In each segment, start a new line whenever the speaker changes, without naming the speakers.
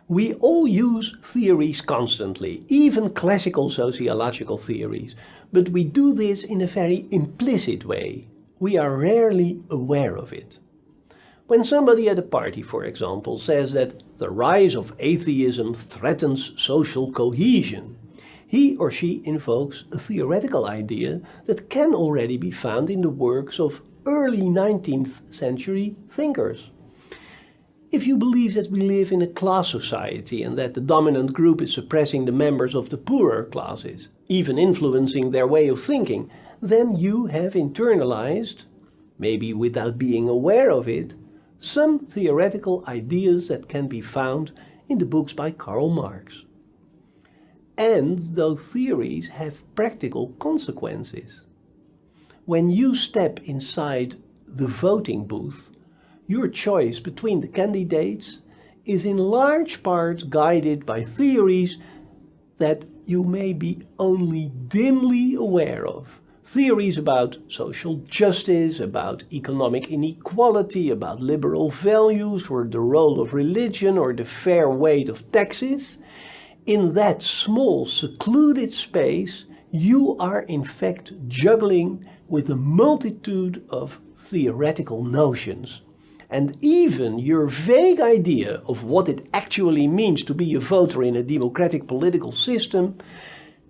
We all use theories constantly, even classical sociological theories, but we do this in a very implicit way. We are rarely aware of it. When somebody at a party, for example, says that the rise of atheism threatens social cohesion, he or she invokes a theoretical idea that can already be found in the works of early 19th century thinkers. If you believe that we live in a class society and that the dominant group is suppressing the members of the poorer classes, even influencing their way of thinking, then you have internalized, maybe without being aware of it, some theoretical ideas that can be found in the books by Karl Marx. And those theories have practical consequences. When you step inside the voting booth, your choice between the candidates is in large part guided by theories that you may be only dimly aware of. Theories about social justice, about economic inequality, about liberal values, or the role of religion, or the fair weight of taxes. In that small, secluded space, you are in fact juggling with a multitude of theoretical notions. And even your vague idea of what it actually means to be a voter in a democratic political system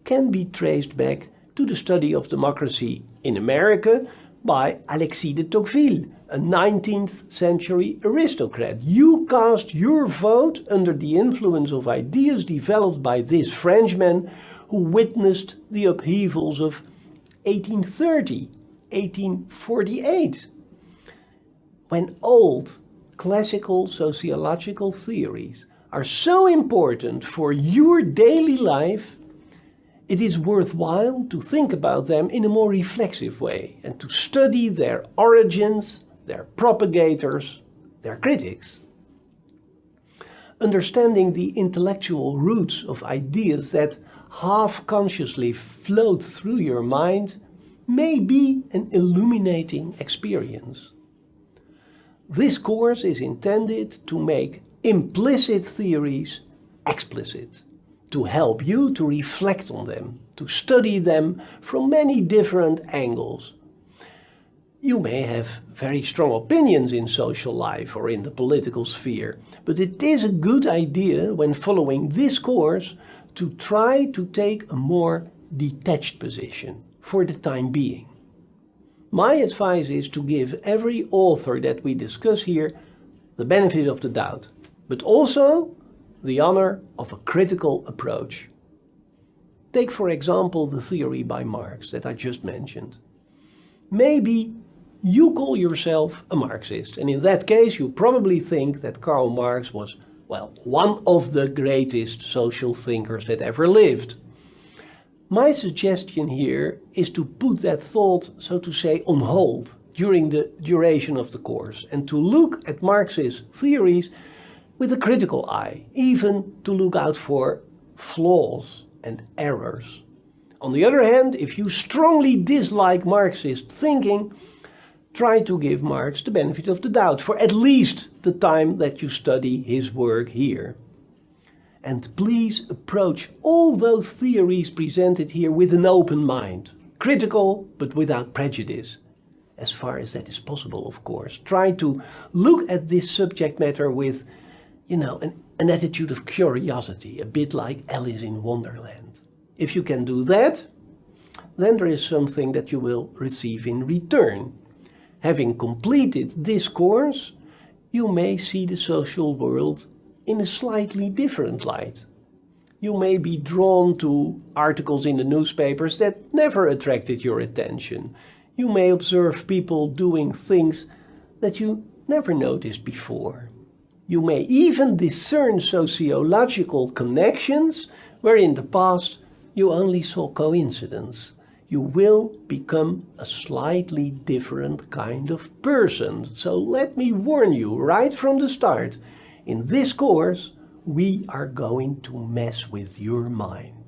can be traced back to the study of democracy in America by Alexis de Tocqueville, a 19th century aristocrat. You cast your vote under the influence of ideas developed by this Frenchman who witnessed the upheavals of 1830, 1848. When old classical sociological theories are so important for your daily life, it is worthwhile to think about them in a more reflexive way and to study their origins, their propagators, their critics. Understanding the intellectual roots of ideas that half-consciously float through your mind may be an illuminating experience. This course is intended to make implicit theories explicit, to help you to reflect on them, to study them from many different angles. You may have very strong opinions in social life or in the political sphere, but it is a good idea when following this course to try to take a more detached position for the time being. My advice is to give every author that we discuss here the benefit of the doubt, but also the honor of a critical approach. Take for example the theory by Marx that I just mentioned. Maybe you call yourself a Marxist, and in that case you probably think that Karl Marx was, well, one of the greatest social thinkers that ever lived. My suggestion here is to put that thought, so to say, on hold during the duration of the course and to look at Marx's theories with a critical eye, even to look out for flaws and errors. On the other hand, if you strongly dislike Marxist thinking, try to give Marx the benefit of the doubt for at least the time that you study his work here. And please approach all those theories presented here with an open mind, critical but without prejudice. As far as that is possible, of course. Try to look at this subject matter with an attitude of curiosity, a bit like Alice in Wonderland. If you can do that, then there is something that you will receive in return. Having completed this course, you may see the social world in a slightly different light. You may be drawn to articles in the newspapers that never attracted your attention. You may observe people doing things that you never noticed before. You may even discern sociological connections where in the past you only saw coincidence. You will become a slightly different kind of person. So let me warn you right from the start, in this course we are going to mess with your mind.